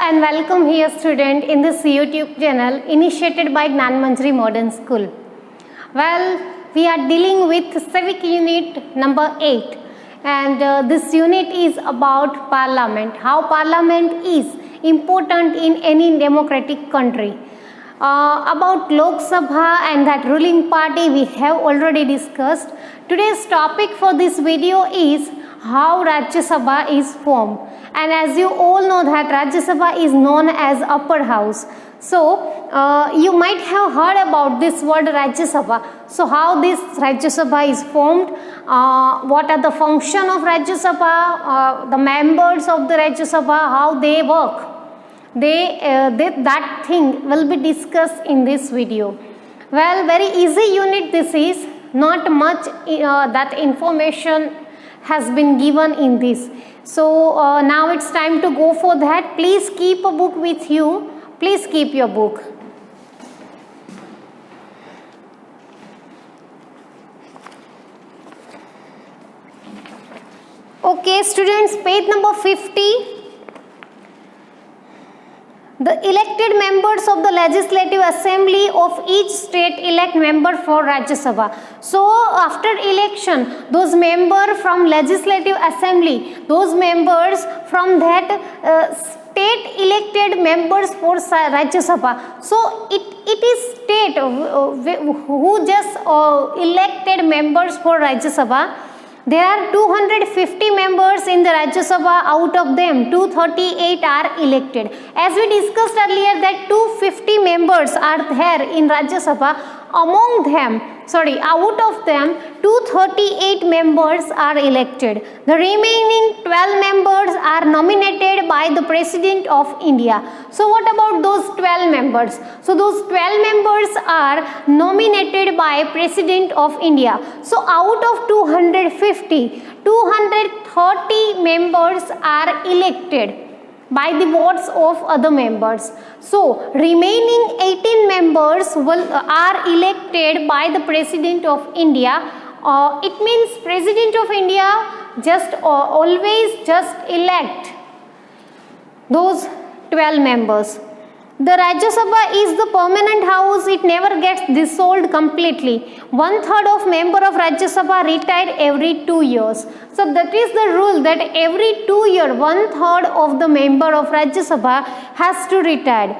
and welcome here student in this YouTube channel initiated by Gnanmanjari Modern School. Well, we are dealing with civic unit number 8 and this unit is about parliament, how parliament is important in any democratic country. About Lok Sabha and that ruling party we have already discussed. Today's topic for this video is how Rajya Sabha is formed, and as you all know that Rajya Sabha is known as upper house. So you might have heard about this word Rajya Sabha. So how this Rajya Sabha is formed, what are the function of Rajya Sabha, the members of the Rajya Sabha, how they work, that thing will be discussed in this video. Well, very easy unit this is, not much that information has been given in this. So now it's time to go for that. Please keep a book with you. Please keep your book. Okay, students, page number 50. The elected members of the Legislative Assembly of each state elect member for Rajya Sabha. So after election, those members from Legislative Assembly, those members from that state elected members for Rajya Sabha. So it is state who just elected members for Rajya Sabha. There are 250 members in the Rajya Sabha. Out of them 238 are elected. As we discussed earlier that 250 members are there in Rajya Sabha. Out of them 238 members are elected. The remaining 12 members are nominated by the President of India. So what about those 12 members? So those 12 members are nominated by President of India. So out of 250, 230 members are elected by the votes of other members. So remaining 18 members are elected by the President of India. It means President of India always elect those 12 members. The Rajya Sabha is the permanent house. It never gets dissolved completely. 1/3 of member of Rajya Sabha retire every 2 years. So that is the rule that every 2 years, 1/3 of the member of Rajya Sabha has to retire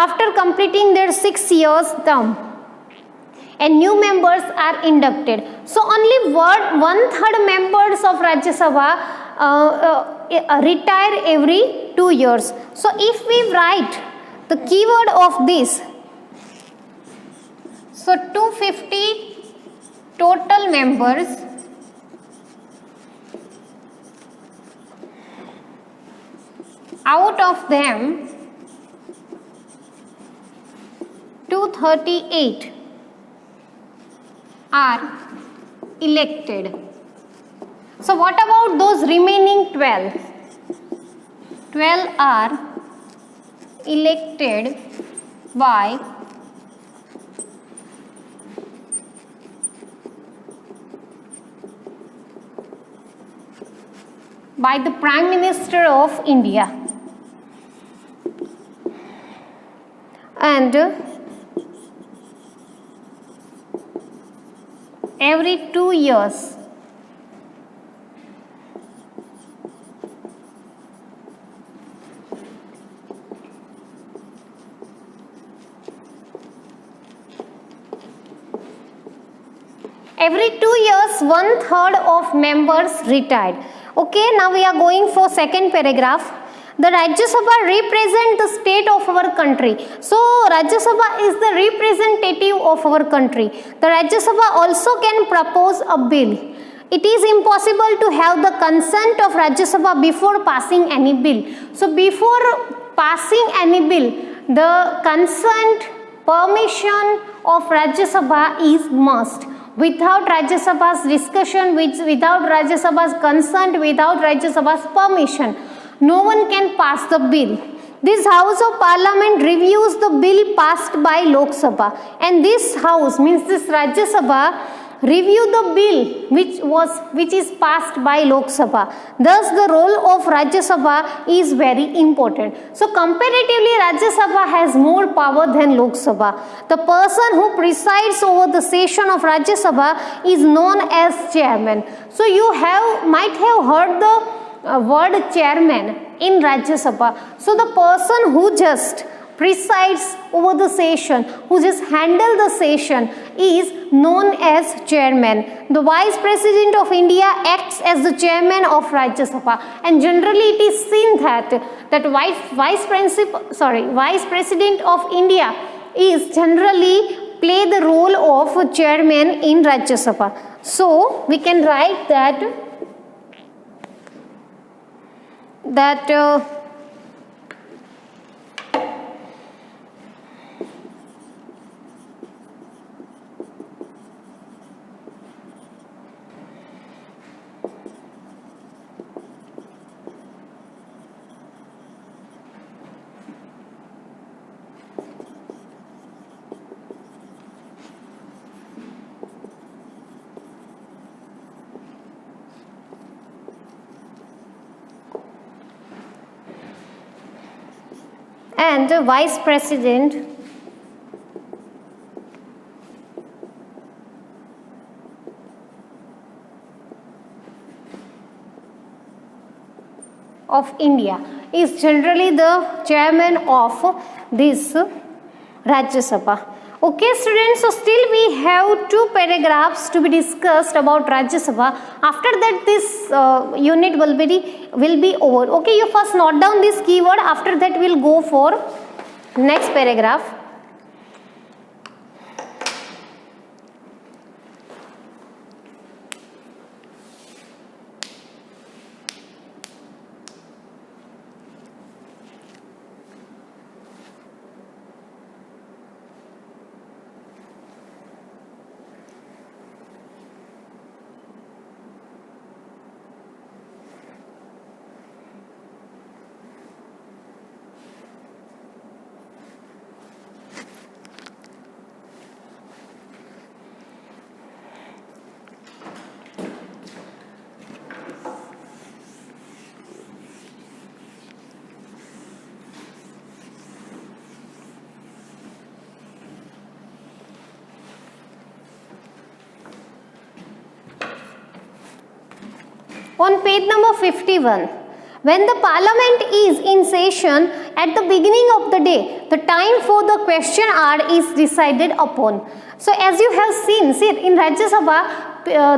after completing their 6 years term, and new members are inducted. So only 1/3 members of Rajya Sabha retire every 2 years. So if we write the keyword of this, so 250 total members, out of them 238 are elected. So what about those remaining 12? 12 are elected by the Prime Minister of India, and every 2 years one third of members retired. Okay, now we are going for second paragraph. The Rajya Sabha represent the state of our country. So Rajya Sabha is the representative of our country. The Rajya Sabha also can propose a bill. It is impossible to have the consent of Rajya Sabha before passing any bill. So before passing any bill, the consent, permission of Rajya Sabha is must. Without Rajya Sabha's discussion, without Rajya Sabha's consent, without Rajya Sabha's permission, no one can pass the bill. This House of Parliament reviews the bill passed by Lok Sabha, and this house means this Rajya Sabha review the bill which is passed by Lok Sabha. Thus the role of Rajya Sabha is very important. So comparatively Rajya Sabha has more power than Lok Sabha. The person who presides over the session of Rajya Sabha is known as chairman. So you might have heard the word chairman in Rajya Sabha. So the person who just presides over the session, who just handle the session, is known as chairman. The Vice President of India acts as the chairman of Rajya Sabha, and generally it is seen that Vice President of India is generally play the role of chairman in Rajya Sabha. So we can write that and Vice President of India is generally the chairman of this Rajya Sabha. Okay students, so still we have 2 paragraphs to be discussed about Rajya Sabha. After that this unit will be over. Okay, you first note down this keyword, after that we'll go for next paragraph. On page number 51, when the parliament is in session at the beginning of the day, the time for the question hour is decided upon. So as you have seen, see in Rajya Sabha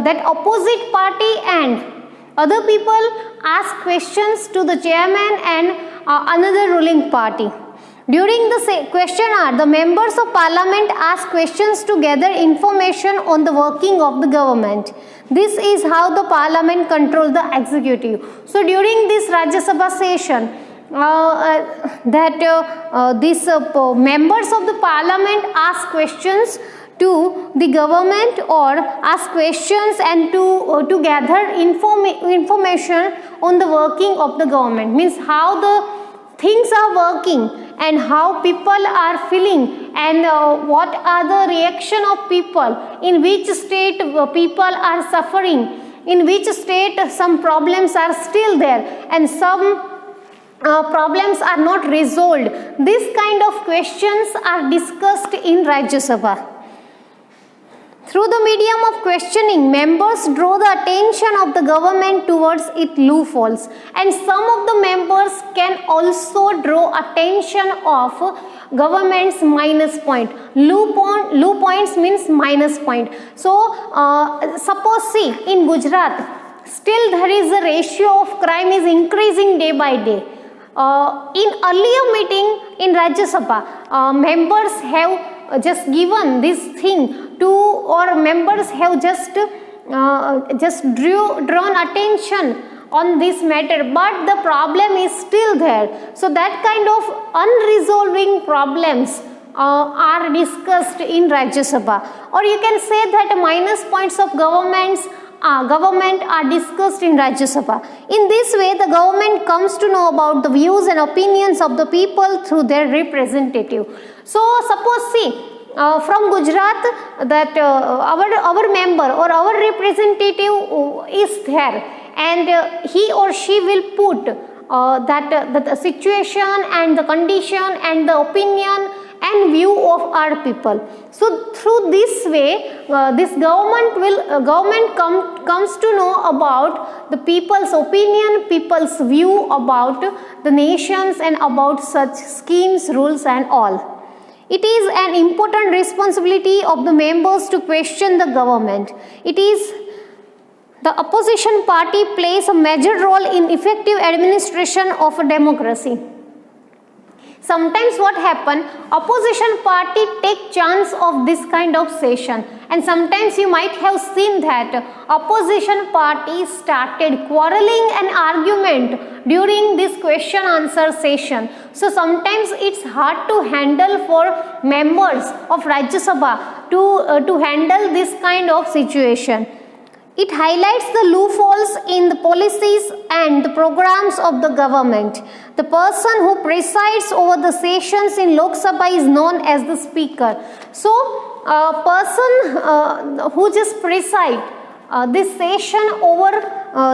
that opposite party and other people ask questions to the chairman and another ruling party. During the question hour, the members of parliament ask questions to gather information on the working of the government. This is how the parliament controls the executive. So during this Rajya Sabha session, these members of the parliament ask questions to the government or ask questions and to gather information on the working of the government, means how the things are working and how people are feeling and what are the reaction of people, in which state people are suffering, in which state some problems are still there and some problems are not resolved. These kind of questions are discussed in Rajya Sabha. Through the medium of questioning, members draw the attention of the government towards its loopholes, and some of the members can also draw attention of government's minus point. Loop points means minus point. So suppose see in Gujarat, still there is a ratio of crime is increasing day by day. In earlier meeting in Rajya Sabha, members have just given this thing to, or members have just drawn attention on this matter, but the problem is still there. So that kind of unresolving problems are discussed in Rajya Sabha, or you can say that minus points of government are discussed in Rajya Sabha. In this way, the government comes to know about the views and opinions of the people through their representative. So suppose see, from Gujarat, that our member or our representative is there, and he or she will put the situation and the condition and the opinion and view of our people. So through this way, this government comes to know about the people's opinion, people's view about the nations and about such schemes, rules and all. It is an important responsibility of the members to question the government. The opposition party plays a major role in effective administration of a democracy. Sometimes what happen, opposition party take chance of this kind of session, and sometimes you might have seen that opposition party started quarreling and argument during this question answer session. So sometimes it's hard to handle for members of Rajya Sabha to handle this kind of situation. It highlights the loopholes in the policies and the programs of the government. The person who presides over the sessions in Lok Sabha is known as the speaker. So, a person who just presides this session over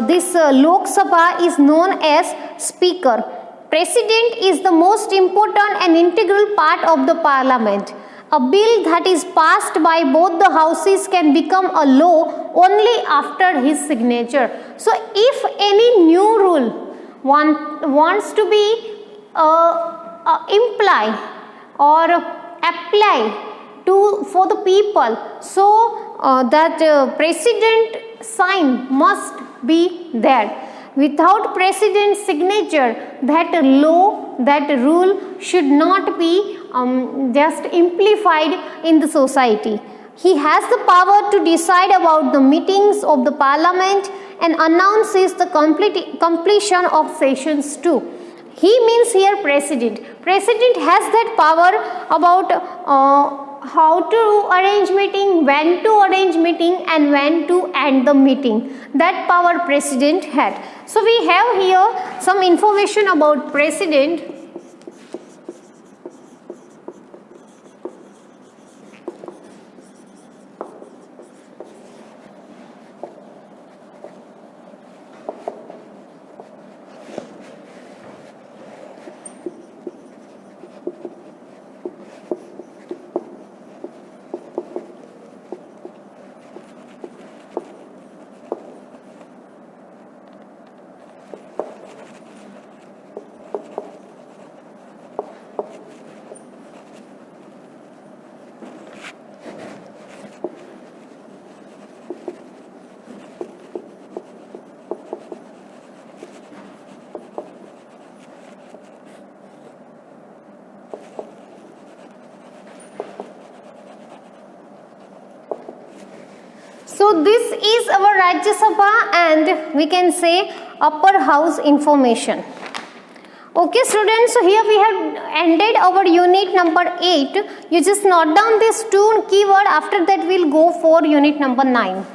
this Lok Sabha is known as speaker. President is the most important and integral part of the parliament. A bill that is passed by both the houses can become a law only after his signature. So, if any new rule wants to be imply or apply for the people, so that president sign must be there. Without president's signature, that law, that rule should not be just amplified in the society. He has the power to decide about the meetings of the parliament and announces the completion of sessions too. He means here president. President has that power about how to arrange meeting, when to arrange meeting and when to end the meeting. That power president had. So we have here some information about president. So this is our Rajya Sabha and we can say upper house information. Okay students, so here we have ended our unit number 8. You just note down these two keywords. After that we will go for unit number 9.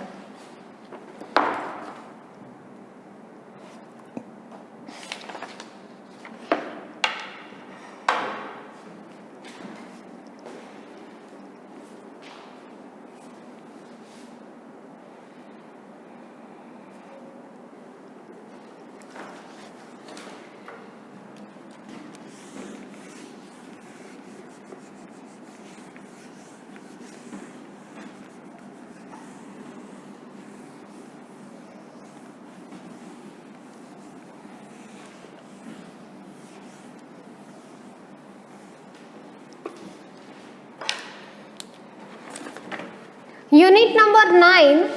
Unit number 9,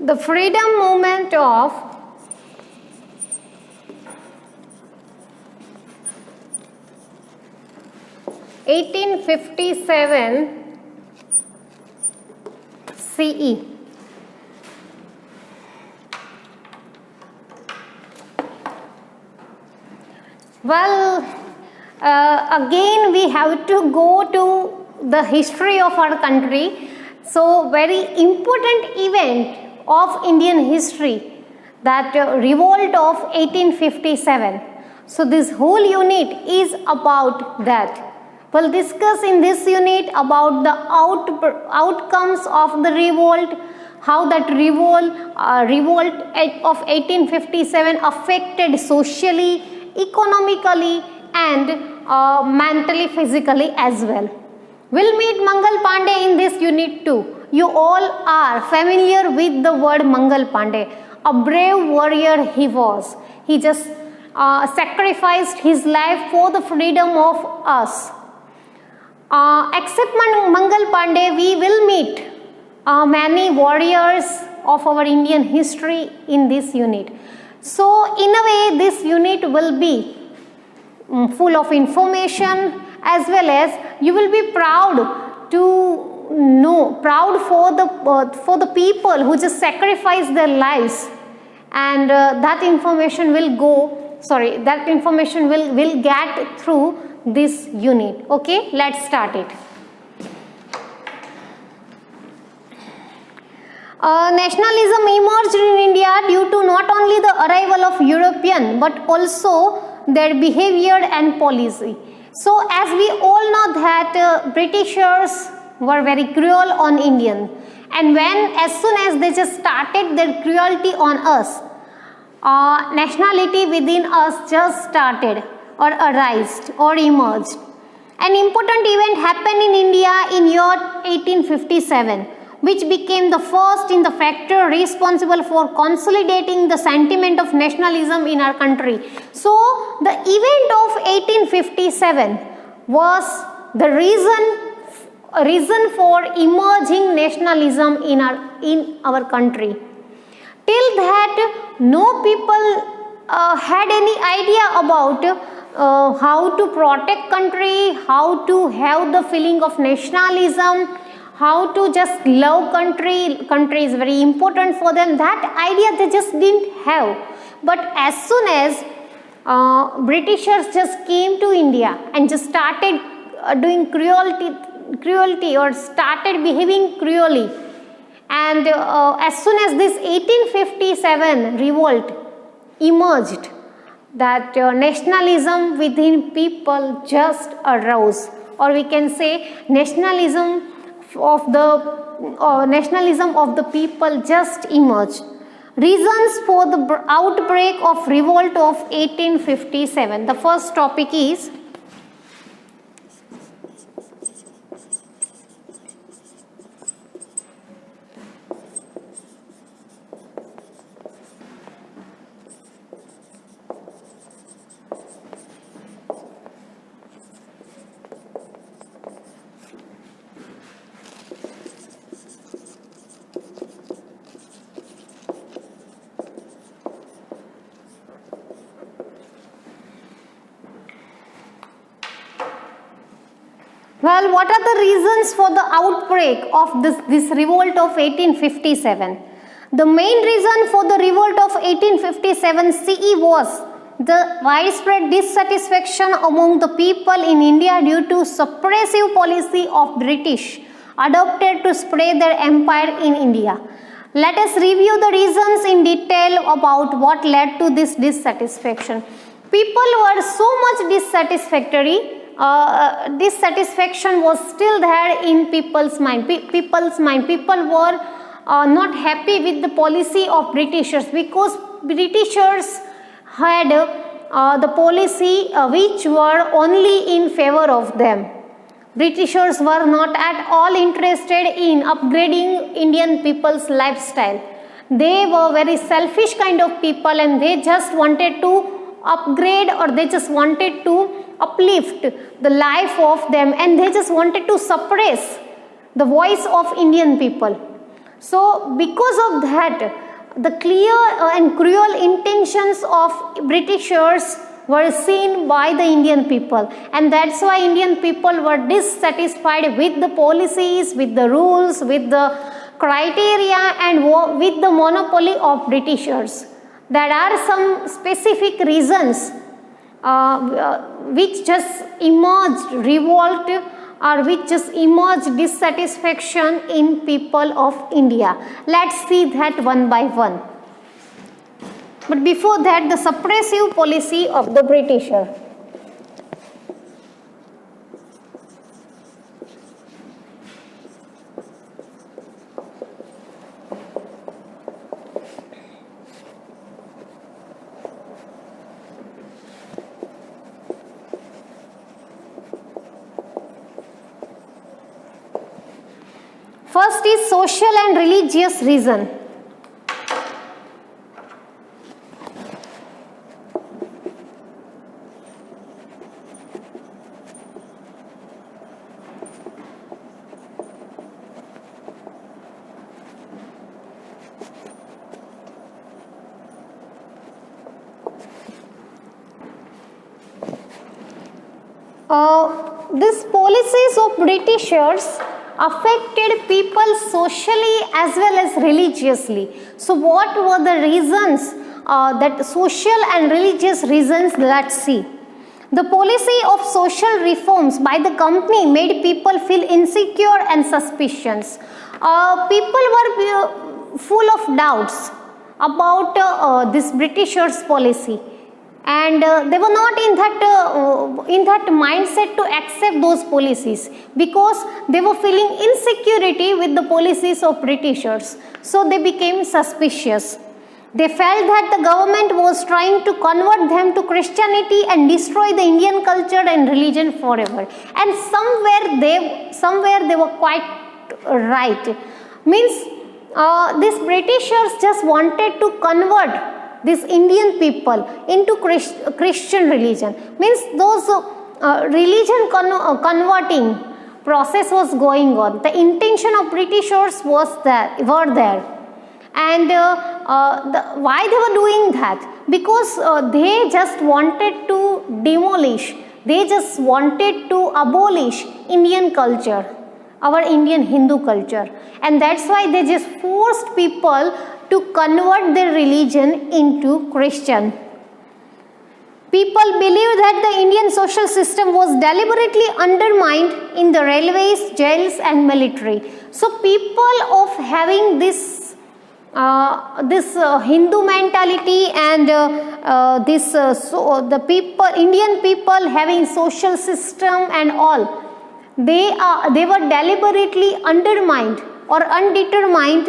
the freedom movement of 1857 CE. Well, again we have to go to the history of our country. So, very important event of Indian history, that revolt of 1857. So this whole unit is about that. We'll discuss in this unit about the outcomes of the revolt, how that revolt of 1857 affected socially, economically and mentally, physically as well. We'll meet Mangal Pandey in this unit too. You all are familiar with the word Mangal Pandey. A brave warrior he was. He just sacrificed his life for the freedom of us. Except Mangal Pandey, we will meet many warriors of our Indian history in this unit. So in a way, this unit will be full of information, as well as you will be proud to know, proud for the people who just sacrificed their lives, and that information will get through this unit. Okay, let's start it. Nationalism emerged in India due to not only the arrival of European but also their behavior and policy. So as we all know that Britishers were very cruel on Indians, and as soon as they just started their cruelty on us, nationality within us just started or arised or emerged. An important event happened in India in year 1857, which became the first in the factor responsible for consolidating the sentiment of nationalism in our country. So the event of 1857 was the reason for emerging nationalism in our country. Till that, no people had any idea about how to protect country, how to have the feeling of nationalism, how to just love country. Country is very important for them. That idea they just didn't have. But as soon as Britishers just came to India and just started doing cruelty or started behaving cruelly, and as soon as this 1857 revolt emerged, that nationalism within people just arose, or we can say nationalism of the people just emerged. Reasons for the outbreak of revolt of 1857. The first topic is what are the reasons for the outbreak of this revolt of 1857? The main reason for the revolt of 1857 CE was the widespread dissatisfaction among the people in India due to suppressive policy of British adopted to spread their empire in India. Let us review the reasons in detail about what led to this dissatisfaction. People were so much dissatisfaction was still there in people's mind. People were not happy with the policy of Britishers, because Britishers had the policy which were only in favor of them. Britishers were not at all interested in upgrading Indian people's lifestyle. They were very selfish kind of people, and they just wanted to upgrade, or they just wanted to uplift the life of them, and they just wanted to suppress the voice of Indian people. So because of that, the clear and cruel intentions of Britishers were seen by the Indian people, and that's why Indian people were dissatisfied with the policies, with the rules, with the criteria, and with the monopoly of Britishers. There are some specific reasons which just emerged revolt, or which just emerged dissatisfaction in people of India. Let's see that one by one. But before that, the suppressive policy of the Britisher. First is social and religious reason. These policies of Britishers affected people socially as well as religiously. So what were the reasons, that social and religious reasons? Let's see. The policy of social reforms by the company made people feel insecure and suspicious. People were full of doubts about this Britishers' policy, and they were not in that mindset to accept those policies, because they were feeling insecurity with the policies of Britishers. So they became suspicious. They felt that the government was trying to convert them to Christianity and destroy the Indian culture and religion forever. And somewhere they were quite right. Means these Britishers just wanted to convert this Indian people into Christian religion. Means those religion converting process was going on. The intention of Britishers were there. And why they were doing that? Because they just wanted to demolish, they just wanted to abolish Indian culture, our Indian Hindu culture. And that's why they just forced people to convert their religion into Christian. People believed that the Indian social system was deliberately undermined in the railways, jails and military. So people of having this Hindu mentality and Indian people having social system and all, they were deliberately undermined or undetermined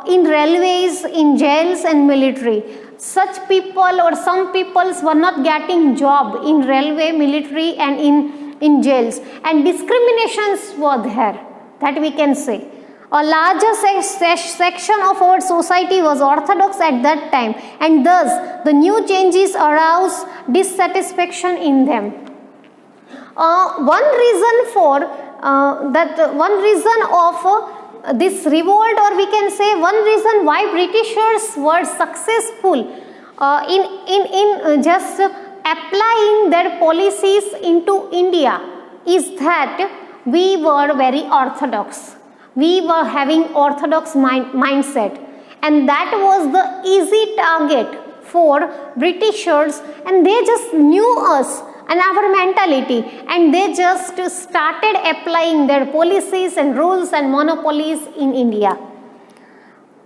in railways, in jails and military. Such people or some peoples were not getting job in railway, military and in jails, and discriminations were there, that we can say. A larger section of our society was orthodox at that time, and thus the new changes aroused dissatisfaction in them. One reason of this revolt, or we can say one reason why Britishers were successful in just applying their policies into India, is that we were very orthodox. We were having orthodox mindset, and that was the easy target for Britishers, and they just knew us and our mentality, and they just started applying their policies and rules and monopolies in India.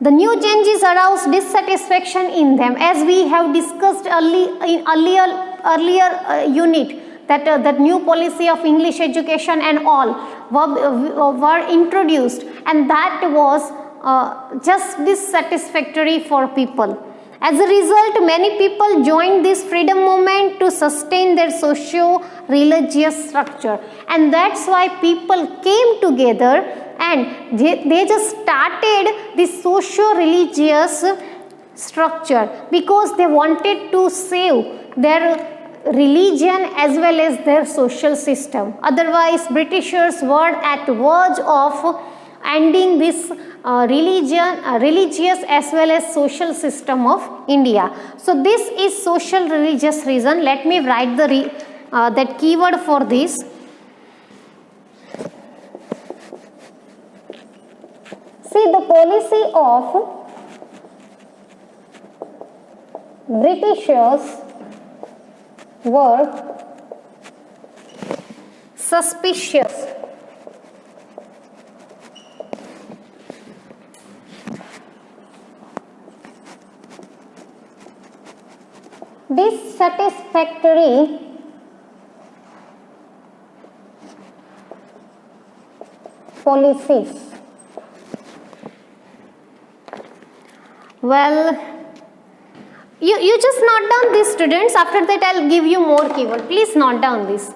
The new changes aroused dissatisfaction in them, as we have discussed in earlier unit, that new policy of English education and all were introduced, and that was just dissatisfactory for people. As a result, many people joined this freedom movement to sustain their socio-religious structure, and that's why people came together and they just started this socio-religious structure, because they wanted to save their religion as well as their social system. Otherwise, Britishers were at verge of ending this religious as well as social system of India. So this is social religious reason. Let me write that keyword for this. See, the policy of Britishers were suspicious. dissatisfactory policies. Well, you just note down this, students. After that I'll give you more keyword. Please note down this.